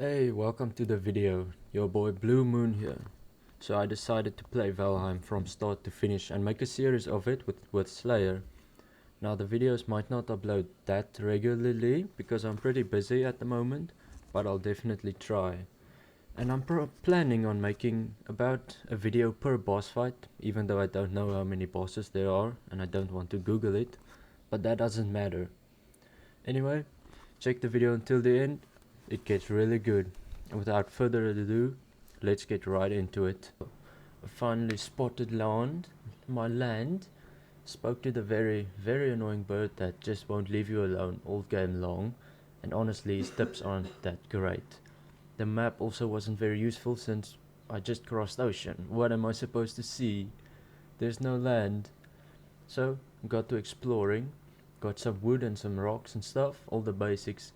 Hey, welcome to the video. Your boy Blue Moon here. So I decided to play Valheim from start to finish and make a series of it with Slayer. Now the videos might not upload that regularly because I'm pretty busy at the moment, but I'll definitely try. And I'm planning on making about a video per boss fight, even though I don't know how many bosses there are and I don't want to Google it, but that doesn't matter. Anyway, check the video until the end. It gets really good. And without further ado, let's get right into it. I finally spotted my land. Spoke to the very annoying bird that just won't leave you alone all game long. And honestly, his tips aren't that great. The map also wasn't very useful since I just crossed ocean. What am I supposed to see? There's no land. So, got to exploring. Got some wood and some rocks and stuff, all the basics.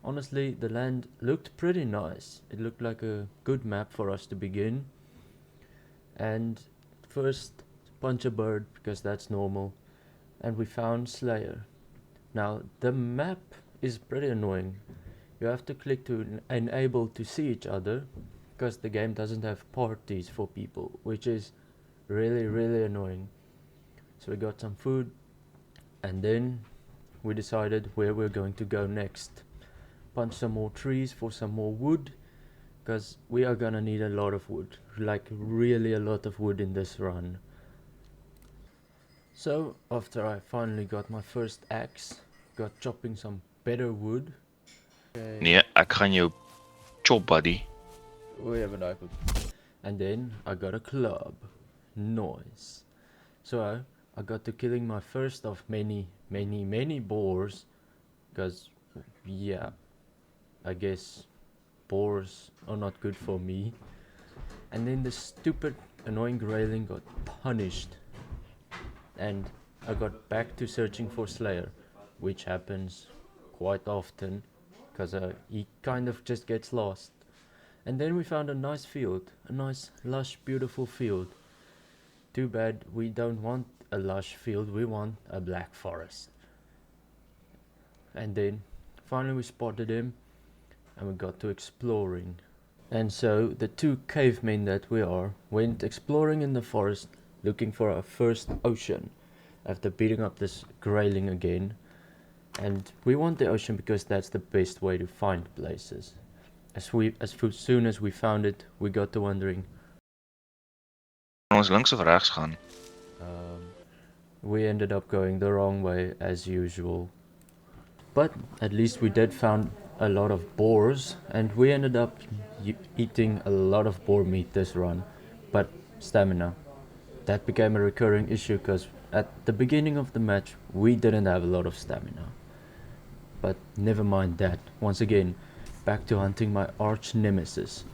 Honestly, the land looked pretty nice. It looked like a good map for us to begin. And first, punch a bird, because that's normal. And we found Slayer. Now, the map is pretty annoying. You have to click to enable to see each other, because the game doesn't have parties for people, which is really annoying. So we got some food, and then we decided where we're going to go next. Punch some more trees for some more wood, because we are gonna need a lot of wood, like really a lot of wood in this run. So after I finally got my first axe, got chopping some better wood. Nee, ek gaan jou chop, buddy. We have a knife. And then I got a club. Nice. So I got to killing my first of many boars, because yeah, I guess boars are not good for me. And then the stupid annoying grayling got punished, and I got back to searching for Slayer, which happens quite often because he kind of just gets lost. And then we found a nice field, a nice lush beautiful field. Too bad we don't want a lush field, we want a black forest. And then finally we spotted him and we got to exploring. And so the two cavemen that we are went exploring in the forest looking for our first ocean after beating up this grayling again. And we want the ocean because that's the best way to find places. As soon as we found it, we got to wondering. Ons links of regs gaan. We ended up going the wrong way as usual. But at least we did found a lot of boars, and we ended up eating a lot of boar meat this run. But stamina, that became a recurring issue because at the beginning of the match we didn't have a lot of stamina. But never mind that. Once again, back to hunting my arch nemesis,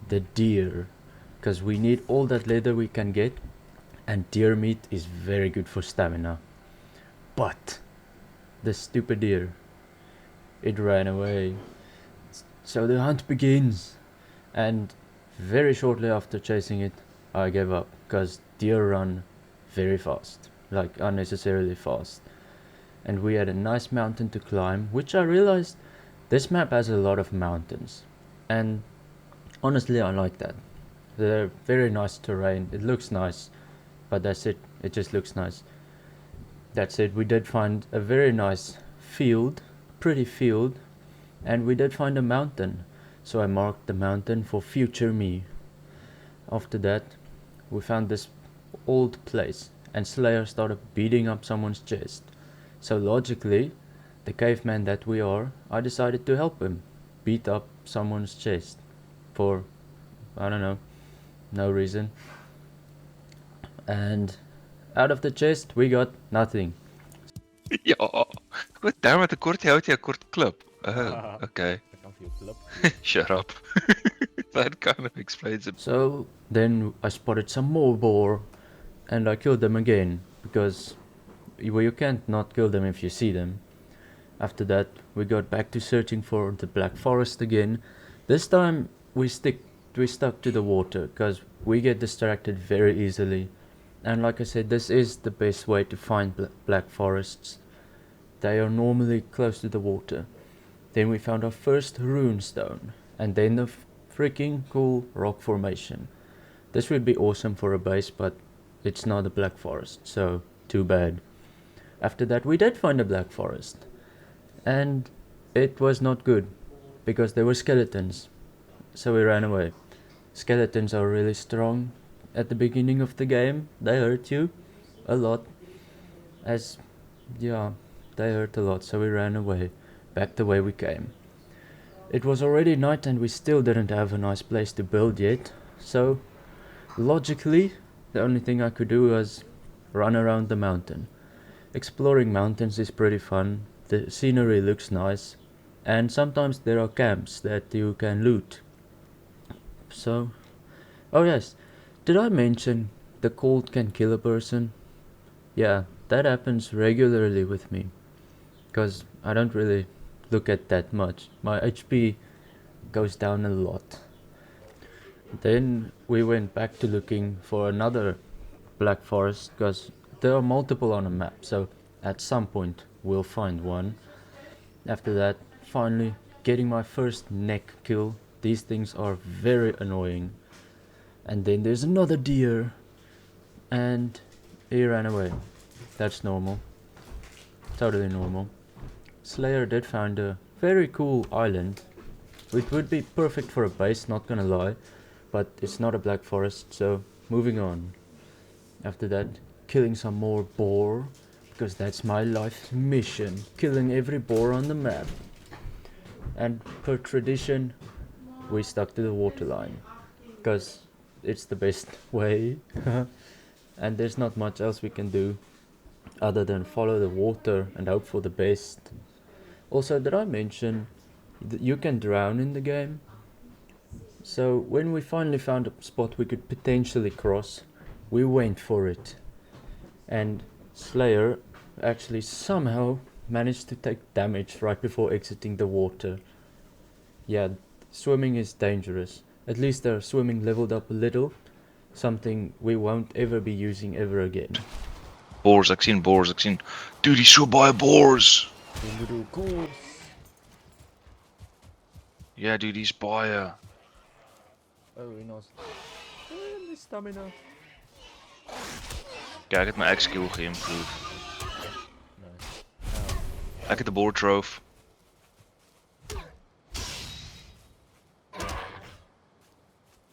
the deer, because we need all that leather we can get, and deer meat is very good for stamina. But the stupid deer, it ran away. So the hunt begins, and very shortly after chasing it, I gave up because deer run very fast, like unnecessarily fast. And we had a nice mountain to climb, which I realized this map has a lot of mountains, and honestly I like that. They're very nice terrain, it looks nice, but that's it, it just looks nice. That's it, we did find a very nice field, pretty field, and we did find a mountain, so I marked the mountain for future me. After that, we found this old place, and Slayer started beating up someone's chest. So logically, the caveman that we are, I decided to help him beat up someone's chest for, I don't know, no reason. And out of the chest, we got nothing. Ja. Wat daarom met 'n kort hout jy 'n kort klip. Oh, okay. Shut up. That kind of explains it. So then I spotted some more boar, and I killed them again, because you can't not kill them if you see them. After that, we got back to searching for the black forest again. This time we stuck to the water, because we get distracted very easily. And like I said, this is the best way to find black forests. They are normally close to the water. Then we found our first rune stone, And then the freaking cool rock formation. This would be awesome for a base, but it's not a black forest, so too bad. After that we did find a black forest, and it was not good because there were skeletons, so we ran away. Skeletons are really strong at the beginning of the game. They hurt you a lot, as yeah, they hurt a lot, so we ran away back the way we came. It was already night and we still didn't have a nice place to build yet, so logically the only thing I could do was run around the mountain. Exploring mountains is pretty fun, the scenery looks nice, and sometimes there are camps that you can loot. So, oh yes, did I mention the cold can kill a person? Yeah, that happens regularly with me, because I don't really look at that much. My HP goes down a lot. Then we went back to looking for another black forest, because there are multiple on a map, so at some point we'll find one. After that, finally getting my first neck kill. These things are very annoying. And then there's another deer, and he ran away. That's normal, totally normal. Slayer did find a very cool island. It would be perfect for a base, not gonna lie, but it's not a black forest, so moving on. After that, killing some more boar, because that's my life's mission, killing every boar on the map. And per tradition, we stuck to the waterline, because it's the best way. And there's not much else we can do other than follow the water and hope for the best. Also, did I mention that you can drown in the game? So when we finally found a spot we could potentially cross, we went for it. And Slayer actually somehow managed to take damage right before exiting the water. Yeah, swimming is dangerous. At least our swimming leveled up a little, something we won't ever be using ever again. Boars, ek sien boars, ek sien. Dude, hier's so baie boars. Ja, dude, hier's baie. Oh, en ons die stamina. Ja, ek het my axe skill geïmprove. Nice. Ek het 'n boar trove.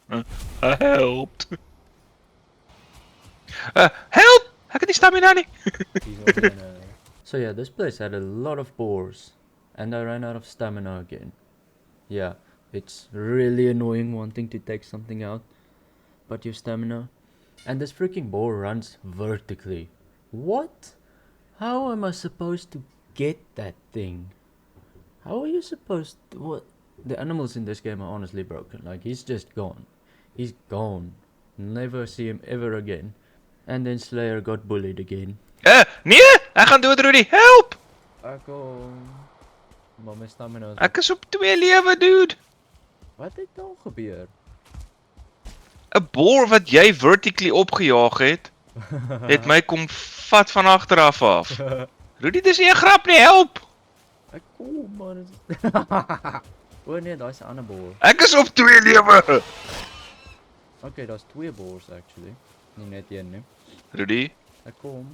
I helped. Help! Ek het nie stamina nie. So yeah, this place had a lot of boars, and I ran out of stamina again. Yeah, it's really annoying wanting to take something out, but your stamina. And this freaking boar runs vertically. What? How am I supposed to get that thing? How are you supposed to, what? The animals in this game are honestly broken. Like, he's just gone. He's gone. Never see him ever again. And then Slayer got bullied again. Nee! Ek gaan dood, Rudy. Help! Maar my stamina is... Ek is op 2 lewe, dude. Wat het nou gebeur? 'n Boar wat jy vertically opgejaag het my kom vat van agter af. Rudy, dis nie 'n grap nie, help! Ek kom man. O nee, daai is 'n ander boar. Ek is op 2 lewe. Okay, daar's 2 boars actually. Nie net een nie. Rudy, Ek kom,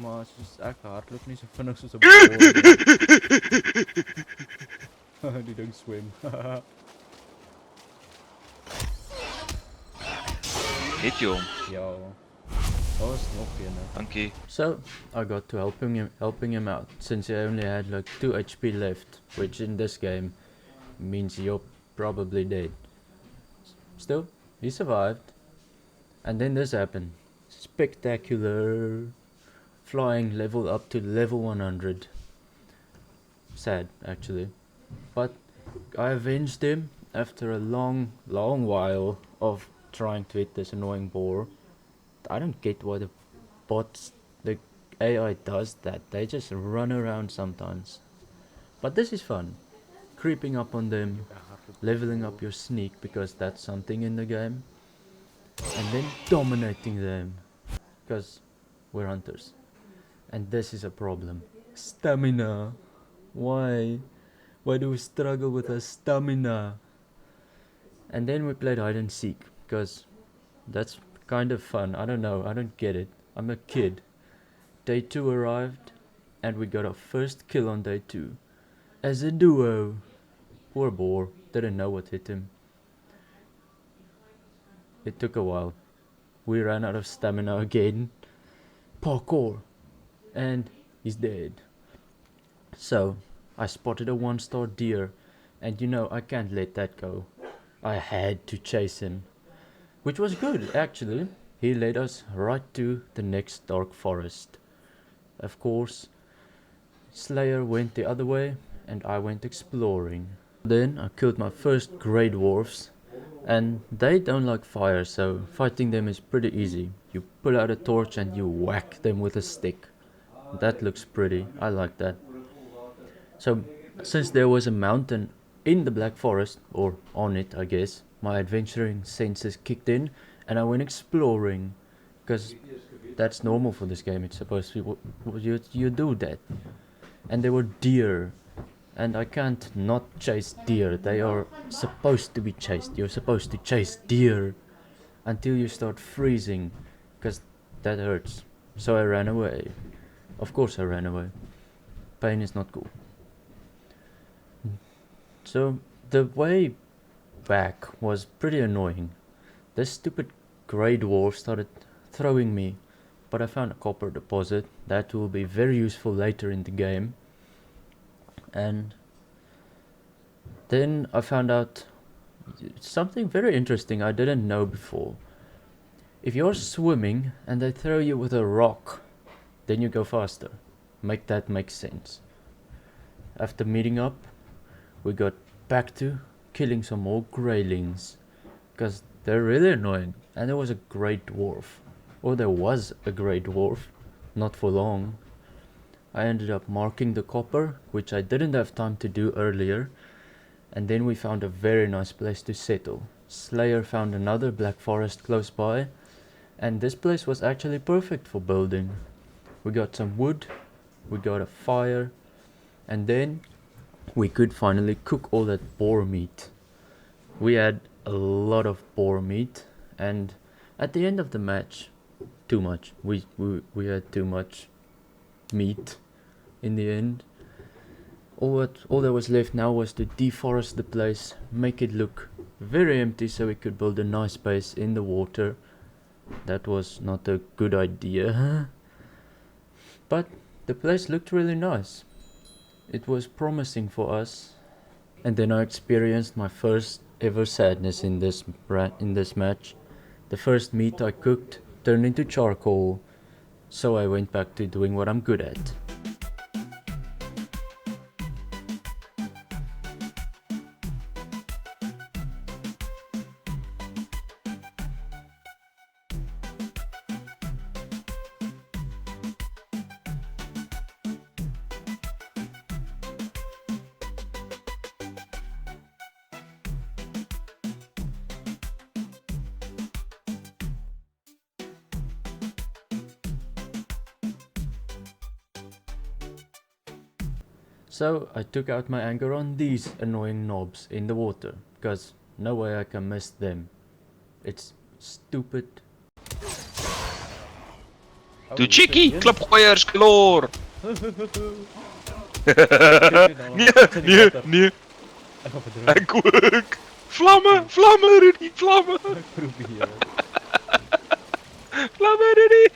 maar soos ek hardloop nie so vinnig soos 'n boar nie. Die ding swem. het jy hom? Ja. Daar's nog een. Dankie. So, I got to helping him out, since he only had like 2 HP left, which in this game means you're probably dead. Still, he survived. And then this happened. Spectacular. Flying level up to level 100. Sad, actually. But I avenged him after a long while of trying to hit this annoying boar. I don't get why the AI does that. They just run around sometimes. But this is fun. Creeping up on them, leveling up your sneak, because that's something in the game. And then dominating them, because we're hunters. And this is a problem. Stamina. Why? Why do we struggle with our stamina? And then we played hide and seek, because that's kind of fun. I don't know, I don't get it. I'm a kid. Day 2 arrived, and we got our first kill on day 2. As a duo. Poor boar, didn't know what hit him. It took a while. We ran out of stamina again. Parkour. And he's dead. So, I spotted a 1-star deer, and you know I can't let that go. I had to chase him. Which was good, actually. He led us right to the next dark forest. Of course, Slayer went the other way, and I went exploring. Then I killed my first grey dwarfs, and they don't like fire, so fighting them is pretty easy. You pull out a torch and you whack them with a stick. That looks pretty, I like that. So, since there was a mountain in the Black Forest, or on it I guess, my adventuring senses kicked in and I went exploring. Because that's normal for this game, it's supposed to be, you do that. And there were deer, and I can't not chase deer. They are supposed to be chased. You're supposed to chase deer until you start freezing, because that hurts. So I ran away. Of course I ran away. Pain is not cool. So the way back was pretty annoying. This stupid grey dwarf started throwing me, but I found a copper deposit that will be very useful later in the game. And then I found out something very interesting I didn't know before. If you're swimming and they throw you with a rock, then you go faster. Make that make sense. After meeting up, we got back to killing some more greylings, because they're really annoying. And there was a grey dwarf. Or there was a grey dwarf. Not for long. I ended up marking the copper, which I didn't have time to do earlier. And then we found a very nice place to settle. Slayer found another black forest close by, and this place was actually perfect for building. We got some wood, we got a fire, and then we could finally cook all that boar meat. We had a lot of boar meat, and at the end of the match, too much. We had too much meat in the end. All that was left now was to deforest the place, make it look very empty so we could build a nice base in the water. That was not a good idea. But the place looked really nice. It was promising for us. And then I experienced my first ever sadness in this match. The first meat I cooked turned into charcoal, so I went back to doing what I'm good at. So I took out my anger on these annoying knobs in the water, because no way I can miss them. It's stupid. Toe cheeky, klipgooiers galore. Nee. Ek ook. Vlamme, Rudy, vlamme. Vlamme, Rudy.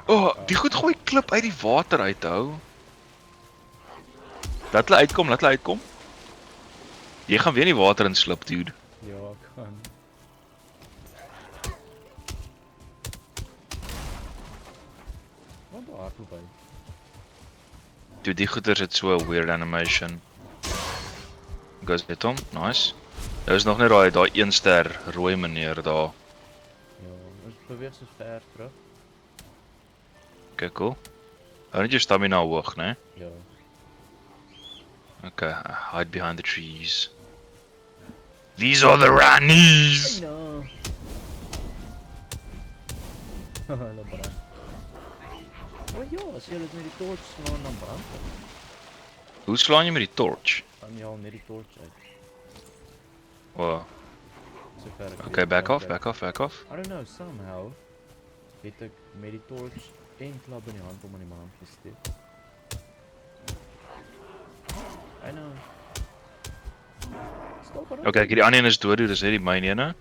Oh, die goed gooi klip uit die water uit hou. Laat hulle uitkom. Jy gaan weer in die water inslip, dude. Ja, ek gaan. Wat daar voorbij? Dude, die goeders het so 'n weird animation. Goes dit hom, nice. Daar is nog net daai 1 ster rooi meneer daar. Ja, ons beweeg so ver terug. Okay, cool. Hou net jou stamina hoog, né? Ja. Okay, hide behind the trees. These are the Rannies! No. Haha, brand. Oh ja, as jy dit met die torch slaan dan brand dit. Hoe slaan jy met die torch? Dan jy al net die torch uit. Wow. Sover ek Okay, weet, back want off, back off, back off. I don't know, somehow het ek met die torch en klap in die hand om aan die maan gesteek. I know. Stop running. Okay, die ander een is dood, dis net die myn ene.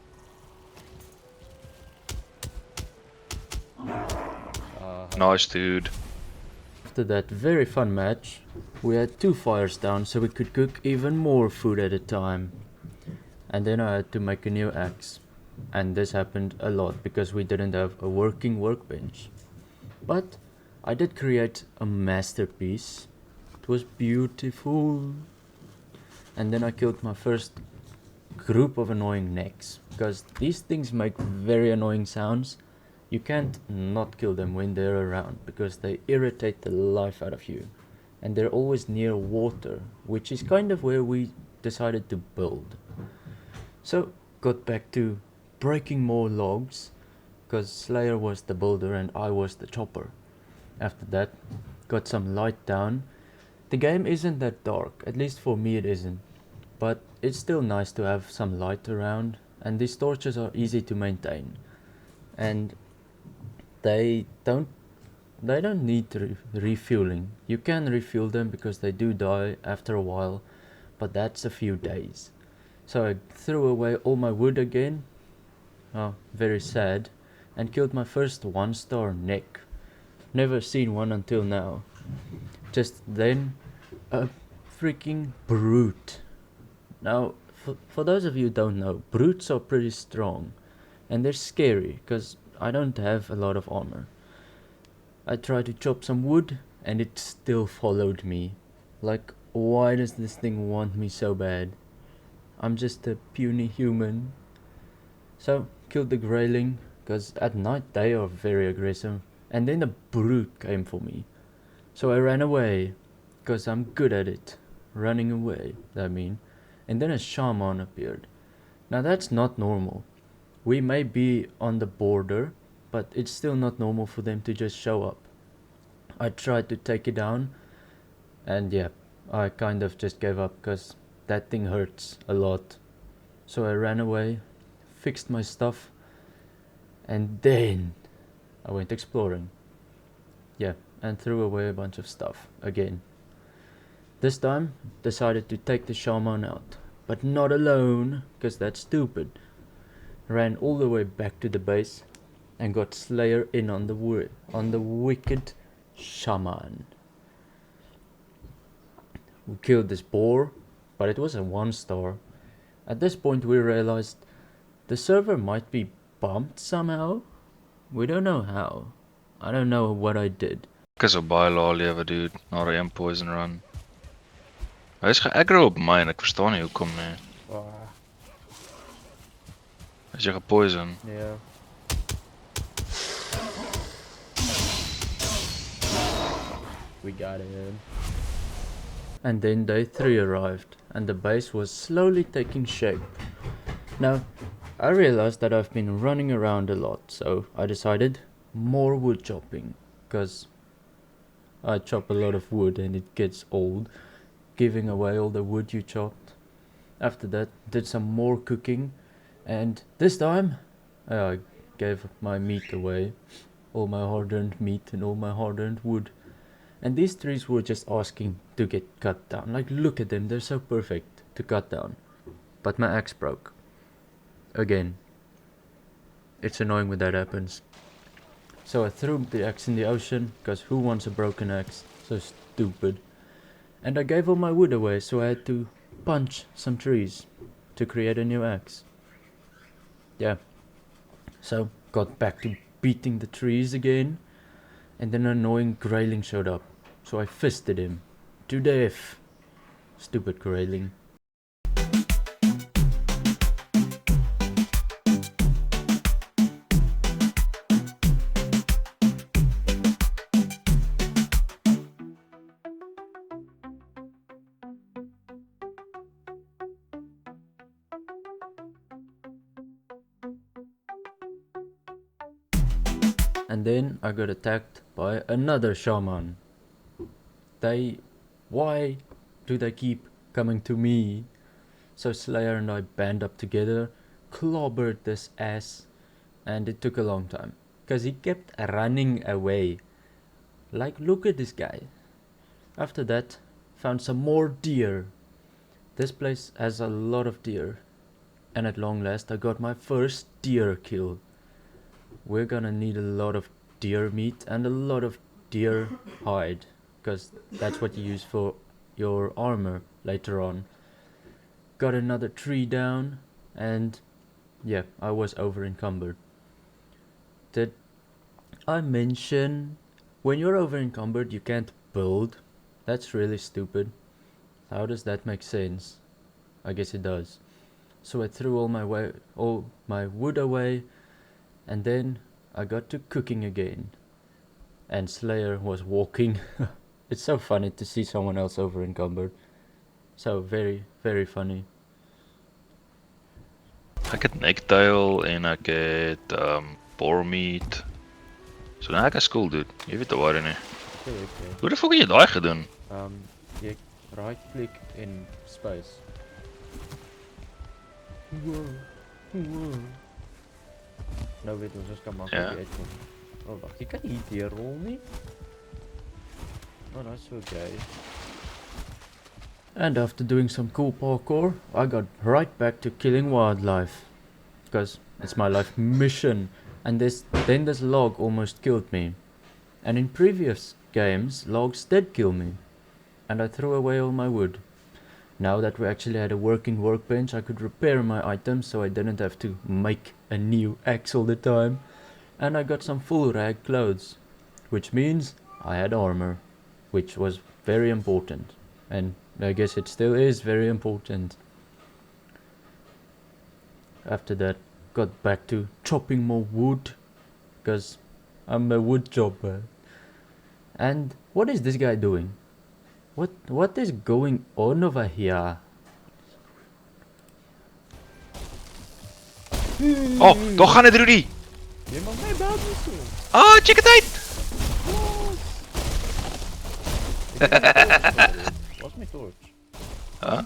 Nice, dude. After that very fun match, we had 2 fires down so we could cook even more food at a time. And then I had to make a new axe. And this happened a lot because we didn't have a working workbench. But I did create a masterpiece. It was beautiful. And then I killed my first group of annoying necks, because these things make very annoying sounds. You can't not kill them when they're around because they irritate the life out of you. And they're always near water, which is kind of where we decided to build. So got back to breaking more logs, because Slayer was the builder and I was the chopper. After that, got some light down. The game isn't that dark, at least for me it isn't, but it's still nice to have some light around, and these torches are easy to maintain. And they don't need refueling. You can refuel them because they do die after a while, but that's a few days. So I threw away all my wood again, very sad, and killed my first 1-star neck. Never seen one until now. Just then, a freaking brute. Now, for those of you who don't know, brutes are pretty strong, and they're scary, because I don't have a lot of armor. I tried to chop some wood, and it still followed me. Like, why does this thing want me so bad? I'm just a puny human. So, killed the grayling, because at night they are very aggressive, and then the brute came for me. So I ran away, because I'm good at it. Running away, I mean. And then a shaman appeared. Now that's not normal. We may be on the border, but it's still not normal for them to just show up. I tried to take it down, and yeah, I kind of just gave up because that thing hurts a lot. So I ran away, fixed my stuff, and then I went exploring. Yeah, and threw away a bunch of stuff again. This time, decided to take the shaman out, but not alone, because that's stupid. Ran all the way back to the base and got Slayer in on the wicked shaman. We killed this boar, but it was a 1-star. At this point we realized the server might be bumped somehow. We don't know how. I don't know what I did. Ek is op baie lae lewe, dude, na die een poison run. Hy is ge-aggro op my en ek verstaan nie hoekom nie. Is jy gepoison? Yeah. We got him. And then day 3 arrived, and the base was slowly taking shape. Now, I realized that I've been running around a lot, so I decided more wood chopping, because I chop a lot of wood and it gets old, giving away all the wood you chopped. After that, did some more cooking, and this time I gave my meat away, all my hard-earned meat and all my hard-earned wood. And these trees were just asking to get cut down. Like, look at them, they're so perfect to cut down. But my axe broke. Again. It's annoying when that happens. So I threw the axe in the ocean, because who wants a broken axe? So stupid. And I gave all my wood away, so I had to punch some trees to create a new axe. Yeah. So got back to beating the trees again, and then an annoying grayling showed up. So I fisted him to death. Stupid grayling. And then I got attacked by another shaman. Why do they keep coming to me? So Slayer and I band up together, clobbered this ass, and it took a long time. Because he kept running away. Like, look at this guy. After that, found some more deer. This place has a lot of deer. And at long last I got my first deer kill. We're gonna need a lot of deer meat and a lot of deer hide, because that's what you use for your armor later on. Got another tree down, and yeah, I was over encumbered. Did I mention when you're over encumbered you can't build? That's really stupid. How does that make sense? I guess it does. So I threw all my wood away, and then I got to cooking again. And Slayer was walking. It's so funny to see someone else over encumbered. So very, very funny. Ek het necktail en ek het boar meat. So nou ek is cool dude. Jy weet waar nie. Okay. Hoe die fuck het jy daai gedoen? Jy right click in space. Wow. Nou weet ons kan makkelijk uitkom. Oh wacht, je kan niet hier rol nie. Oh, that's okay. And after doing some cool parkour, I got right back to killing wildlife. Because it's my life mission. And then this log almost killed me. And in previous games, logs did kill me. And I threw away all my wood. Now that we actually had a working workbench, I could repair my items so I didn't have to make a new axe all the time. And I got some full rag clothes, which means I had armor, which was very important. And I guess it still is very important. After that, got back to chopping more wood, because I'm a wood chopper. And what is this guy doing? What is going on over here? Oh, daar gaan dit Rudy. Jy mag my bel nie so. Ah, check it out. What's my torch? Huh?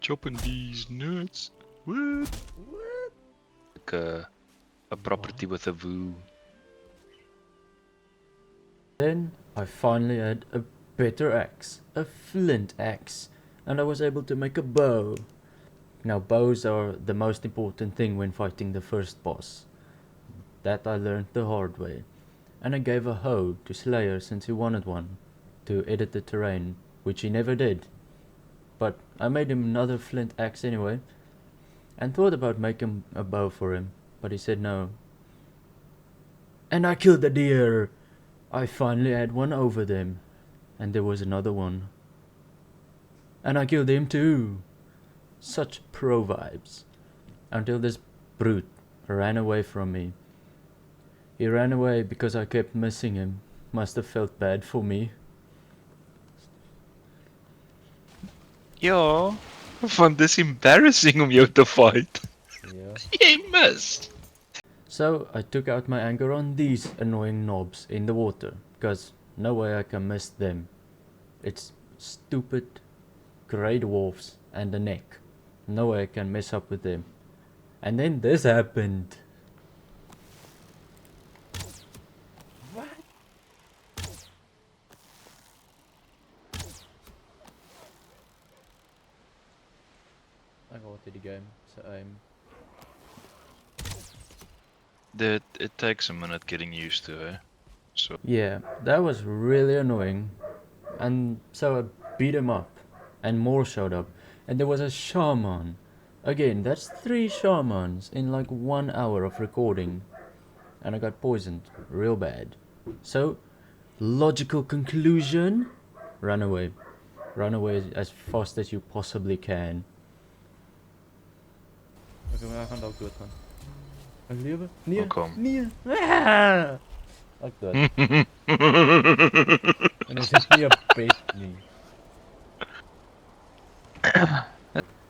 Chopping these nuts. What? Like a property with a voo. Then I finally had a better axe, a flint axe, and I was able to make a bow. Now bows are the most important thing when fighting the first boss. That I learned the hard way. And I gave a hoe to Slayer since he wanted one, to edit the terrain, which he never did. But I made him another flint axe anyway, and thought about making a bow for him, but he said no. And I killed the deer! I finally had one over them, and there was another one. And I killed him too! Such pro vibes. Until this brute ran away from me. He ran away because I kept missing him. Must have felt bad for me. Ja, want dis embarrassing om jou te fight. Yeah. Jy mis. So I took out my anger on these annoying knobs in the water, because no way I can miss them. It's stupid grey dwarfs and a neck. No way I can mess up with them. And then this happened. What? I got to the game, so It takes a minute getting used to it. So yeah, that was really annoying. And so I beat him up, and more showed up, and there was a shaman. Again, that's 3 shamans in like 1 hour of recording, and I got poisoned real bad. So, logical conclusion, run away. Run away as fast as you possibly can. Okay, maar hij gaat ook doodgaan. Hij leeft? Nee, Welkom. nee. Ah! Like that. En is dit nie 'n pet nie.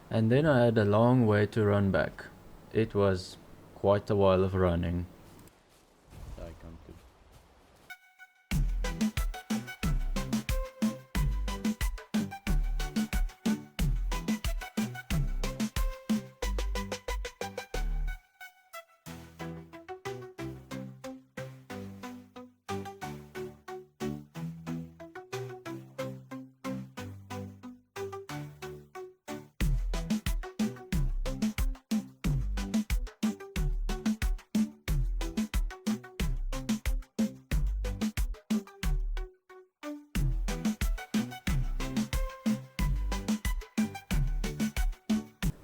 And then I had a long way to run back. It was quite a while of running. I come to.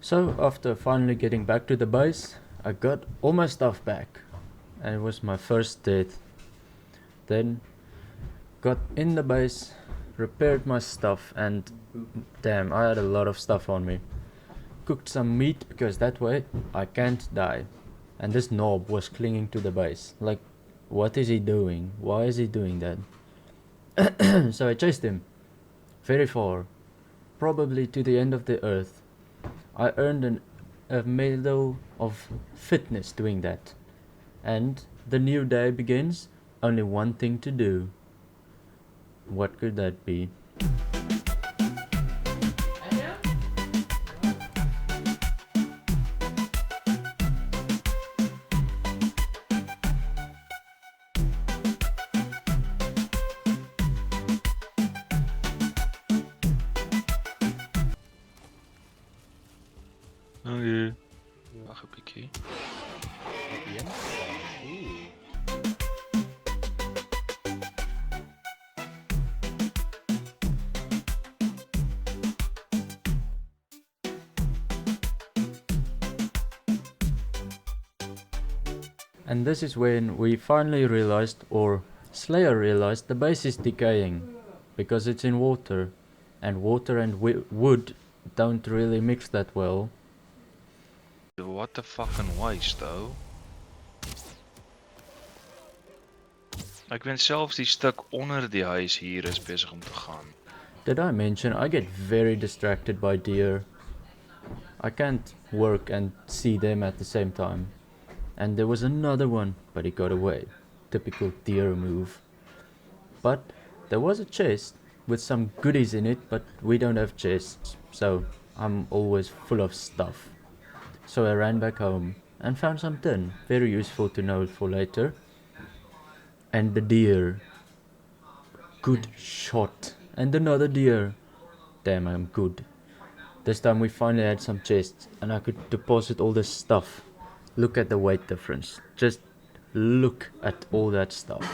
So after finally getting back to the base, I got all my stuff back, and it was my first death. Then got in the base, repaired my stuff, and damn, I had a lot of stuff on me. Cooked some meat because that way I can't die. And this knob was clinging to the base. Like, what is he doing? Why is he doing that? So I chased him very far, probably to the end of the earth. I earned a medal of fitness doing that. And the new day begins. Only one thing to do. What could that be? Oh ja. Wag 'n bietjie. And this is when we finally realized, or Slayer realized, the base is decaying because it's in water, and water and wood don't really mix that well. What the fucking waste though. Ek weet selfs die stuk onder die huis hier is besig om te gaan. Did I mention I get very distracted by deer? I can't work and see them at the same time. And there was another one, but he got away. Typical deer move. But there was a chest with some goodies in it, but we don't have chests, so I'm always full of stuff. So I ran back home and found some tin, very useful to know for later. And the deer. Good shot. And another deer. Damn, I'm good. This time we finally had some chests and I could deposit all this stuff. Look at the weight difference. Just look at all that stuff.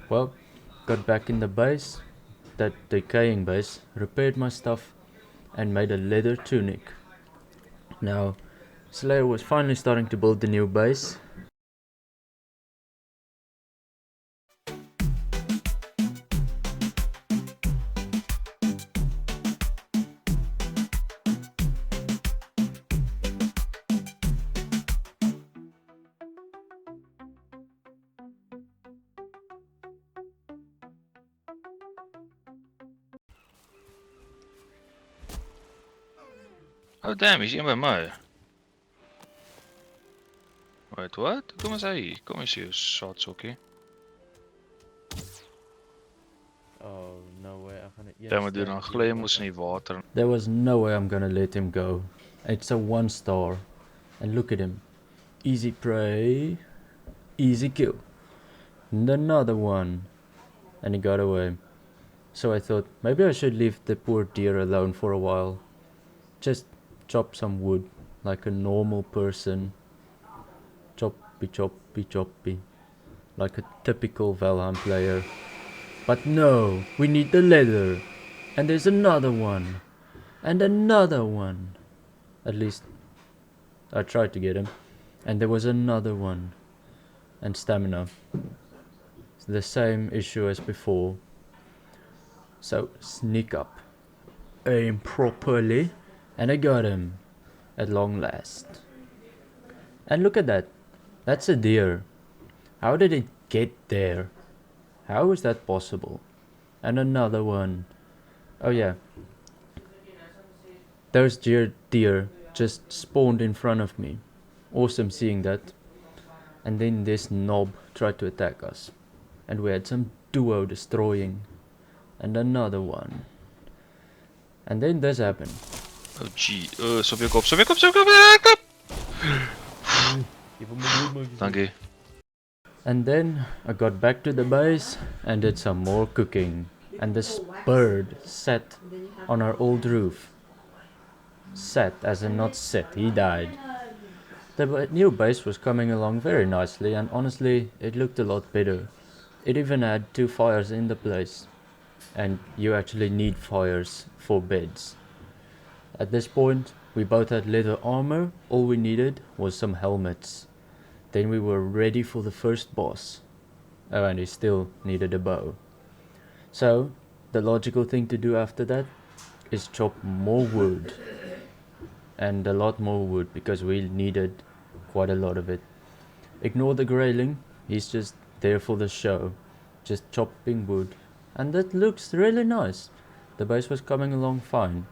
Well, got back in the base, that decaying base, repaired my stuff and made a leather tunic. Now, Slayer was finally starting to build the new base. Oh damn, he's een by my. Wait, what? Kom eens hy. Kom eens hier, saadsokkie. Oh, no way, I'm gonna... Damn, we doen dan gly mos in die water. There was no way I'm gonna let him go. It's a 1 star. And look at him. Easy prey, easy kill. And another one. And he got away. So I thought, maybe I should leave the poor deer alone for a while. Just chop some wood, like a normal person. Choppy, choppy, choppy. Like a typical Valheim player. But no, we need the leather. And there's another one. And another one. At least, I tried to get him. And there was another one. And stamina. It's the same issue as before. So, sneak up. Aim properly. And I got him. At long last. And look at that. That's a deer. How did it get there? How is that possible? And another one. Oh yeah. Those deer just spawned in front of me. Awesome seeing that. And then this knob tried to attack us. And we had some duo destroying. And another one. And then this happened. Oh gee, stop your kop, stop your kop, stop your kop! Dankie. And then I got back to the base and did some more cooking. And this bird sat on our old roof. Sat as in not sit, he died. The new base was coming along very nicely and honestly it looked a lot better. It even had 2 fires in the place. And you actually need fires for beds. At this point we both had leather armor, all we needed was some helmets. Then we were ready for the first boss. Oh, and he still needed a bow. So, the logical thing to do after that is chop more wood. And a lot more wood because we needed quite a lot of it. Ignore the grayling, he's just there for the show. Just chopping wood. And that looks really nice. The base was coming along fine.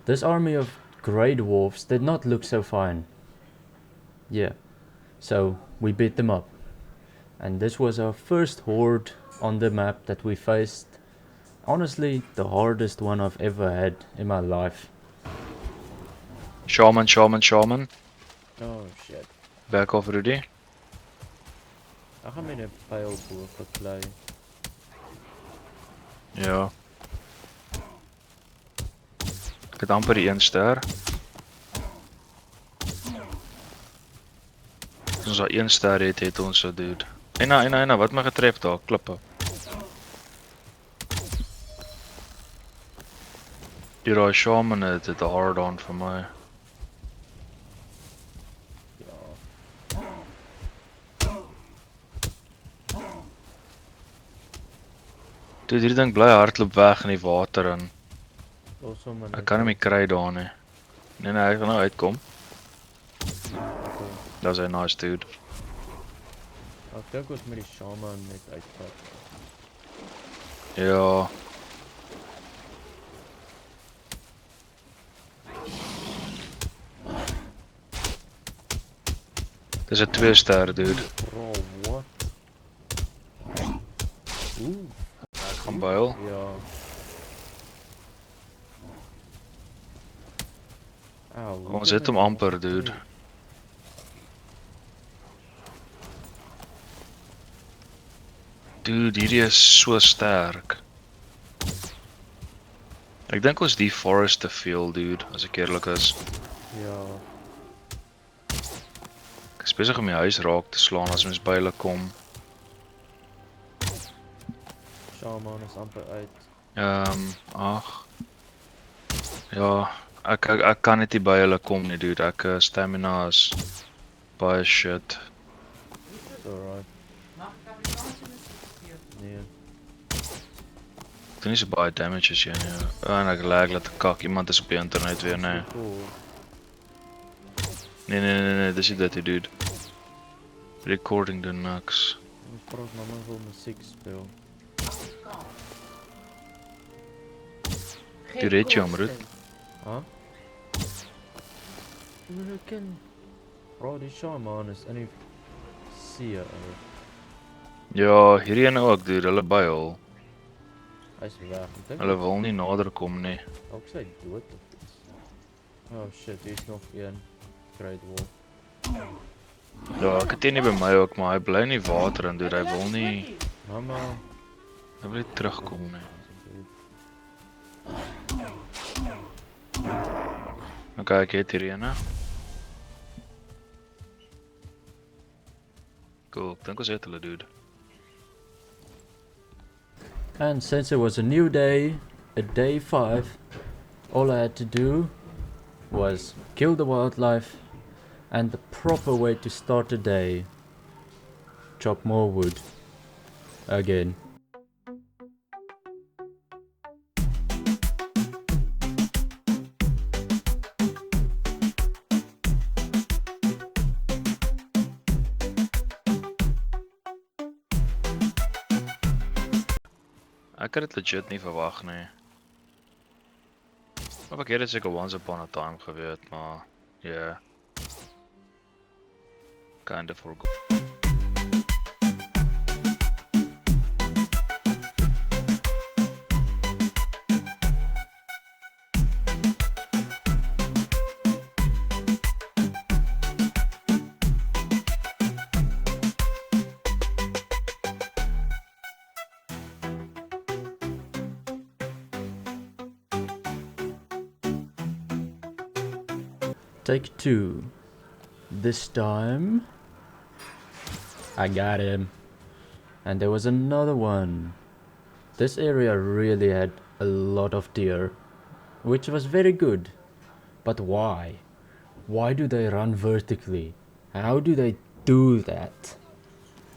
This army of grey dwarfs did not look so fine. Yeah. So we beat them up. And this was our first horde on the map that we faced. Honestly, the hardest one I've ever had in my life. Shaman, shaman, shaman. Oh shit. Back off, Rudy. Ek gaan met 'n pylboog geklei. Ja. Ek het amper die 1 ster. As ons al 1 ster het ons so dude. Eina, wat my getref daar, klippe. Die raai shaman het dit hard on vir my. Dude, hierdie ding bly hardloop weg in die water in. Ek kan hom nie kry daar nie. Nee, hy gaan nou uitkom. Dat is een nice dude. Ek dink ons met die shaman net uitvat. Ja. Dis 'n 2 ster dude. Bro, what? Ek gaan buil. Ja. Ons het hom amper dude. Dude, hierdie is so sterk. Ek dink ons die forest te veel dude, as ek eerlik is. Ja. Ek is besig om die huis raak te slaan as mens by hulle kom. Shaman is amper uit. Ag. Ja, ek kan net nie by hulle kom nie dude, ek stamina is baie shit. Alright. Nee. Ek doen nie so baie damage as jy nie. En ek lag laat kak, iemand is op die internet weer, nee. Nee, dis nie dit dude. Recording doen niks. Ons praat nou maar vir musiek speel. Die red jy omroet. Huh? Hoe kan... Bro, die shaman is in die see, ou. Ja, hierdie ene ook dude, hulle buil. Hy is weg. Hulle wil nie nader kom nie. Ook sy dood of iets. Oh shit, hier is nog een. Great wall. Ja, ek het een nie by my ook, maar hy bly in die water en dude, hy wil nie... Mama. Hy wil nie terugkom nie. Okay, ek het hier ene. Cool, ek dink ons het hulle dude. And since it was a new day, a day 5, all I had to do was kill the wildlife, and the proper way to start a day, chop more wood. Again. Ek het dit legit nie verwag nie. Of ek het dit seker once upon a time geweet, maar yeah. Kinda forgot. Take 2. This time I got him. And there was another one. This area really had a lot of deer, which was very good. But why? Why do they run vertically? How do they do that?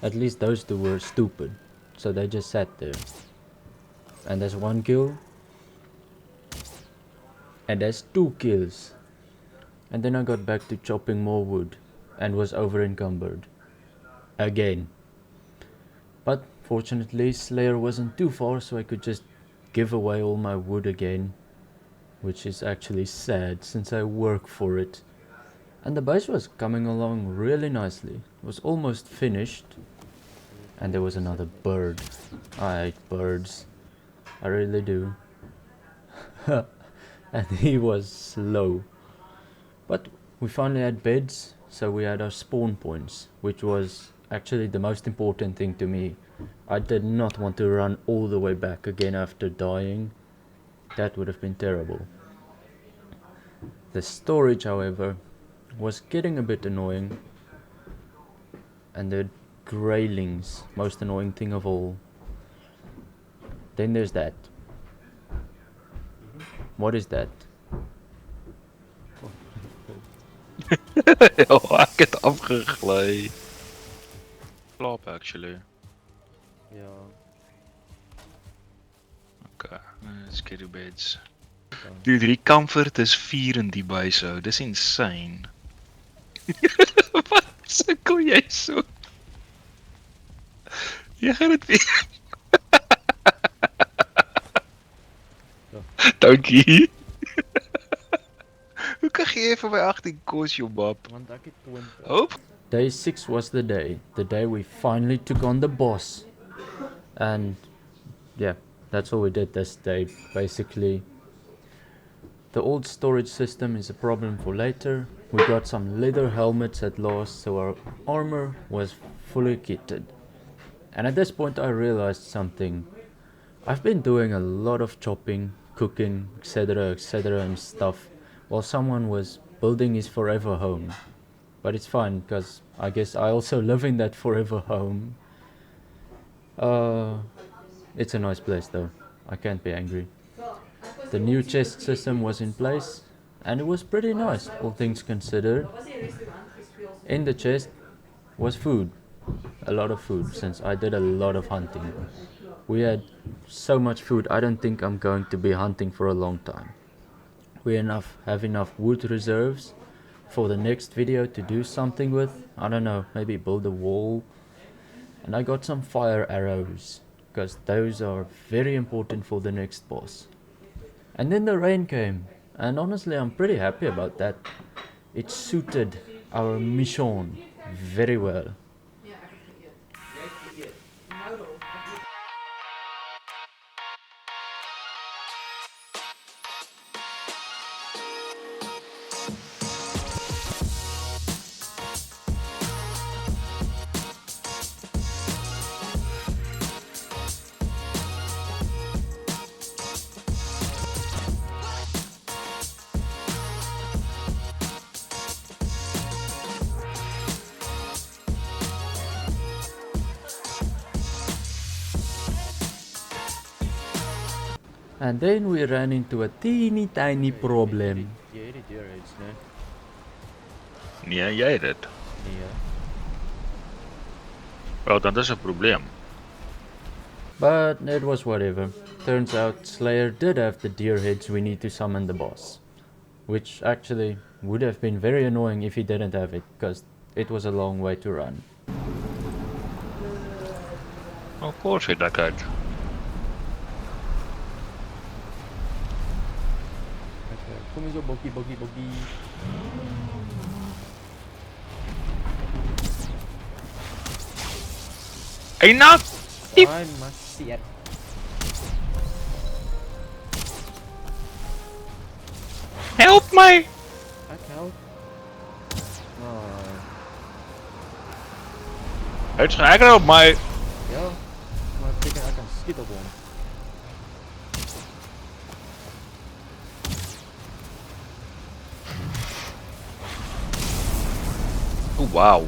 At least those two were stupid, so they just sat there. And there's 1 kill. And there's 2 kills. And then I got back to chopping more wood and was over encumbered. Again. But fortunately Slayer wasn't too far, so I could just give away all my wood again. Which is actually sad since I work for it. And the base was coming along really nicely. It was almost finished. And there was another bird. I hate birds. I really do. And he was slow. But we finally had beds, so we had our spawn points, which was actually the most important thing to me. I did not want to run all the way back again after dying. That would have been terrible. The storage, however, was getting a bit annoying. And the graylings, most annoying thing of all. Then there's that. What is that? Ja, ek het afgegly. Slaap actually. Yeah. Okay, scary beds. Dude, die comfort is 4 in die base. Dis insane. Wat sukkel jy so? Jy gaan dit weer. Dankie. Hoe kan jy vir my 18 kos, jou bab? Want ek het 20. Hoop. Day 6 was the day we finally took on the boss. And yeah, that's all we did this day, basically. The old storage system is a problem for later. We got some leather helmets at last, so our armor was fully kitted. And at this point I realized something. I've been doing a lot of chopping, cooking, etc, and stuff, while someone was building his forever home. But it's fine, because I guess I also live in that forever home. It's a nice place though, I can't be angry. The new chest system was in place, and it was pretty nice, all things considered. In the chest was food, a lot of food, since I did a lot of hunting. We had so much food, I don't think I'm going to be hunting for a long time. We have enough wood reserves for the next video to do something with. I don't know, maybe build a wall. And I got some fire arrows, because those are very important for the next boss. And then the rain came, and honestly I'm pretty happy about that. It suited our mission very well. And then we ran into a teeny tiny problem. Nee, jy het dit. Wel, dan is 'n probleem. But it was whatever. Turns out Slayer did have the deer heads we need to summon the boss. Which actually would have been very annoying if he didn't have it, because it was a long way to run. Of course it occurred. Kom eens op, bokkie, bokkie, bokkie. Enough! Ai, macier. Help me! Ek help. Oh, Hy's gehakker op my. ja. Maar ek dink ek kan skiet op hom. Oh wow.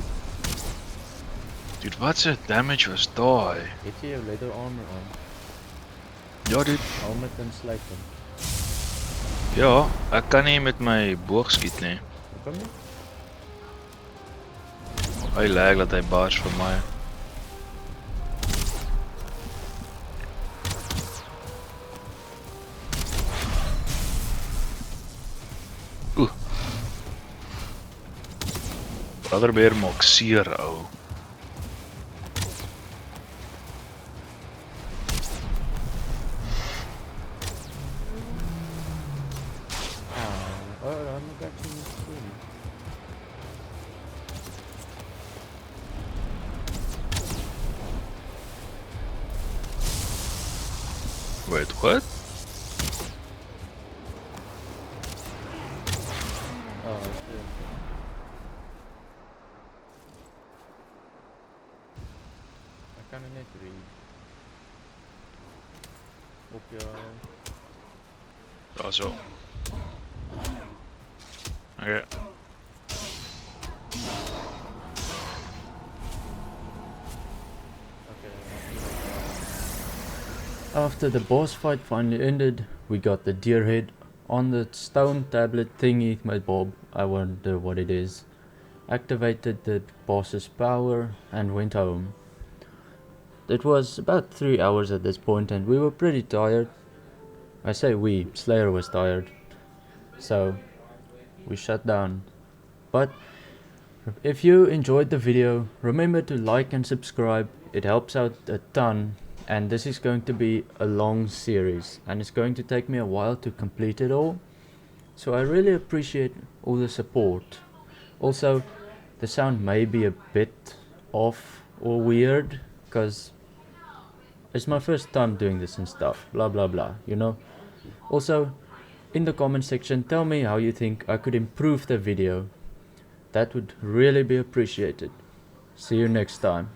Dude, wat se damage was daai? Het jy jou leather armor aan? Ja, dude. Helmet en sluiting. Ja, ek kan nie met my boog skiet nie. Hoekom nie? Hy lag dat hy bars vir my. Oeh. Brotherbeer maak seer, ou. Oh, dan moet ek sien storie. Wait, what? Oh, shit. Ek kan het net read. Op jou. Daar so. Okay. After the boss fight finally ended, we got the deer head on the stone tablet thingy my Bob, I wonder what it is, activated the boss's power and went home. It was about 3 hours at this point and we were pretty tired. I say we, Slayer was tired. So we shut down. But if you enjoyed the video, remember to like and subscribe, it helps out a ton. And this is going to be a long series and it's going to take me a while to complete it all. So I really appreciate all the support. Also, the sound may be a bit off or weird because it's my first time doing this and stuff, blah blah blah, you know. Also, in the comment section, tell me how you think I could improve the video. That would really be appreciated. See you next time.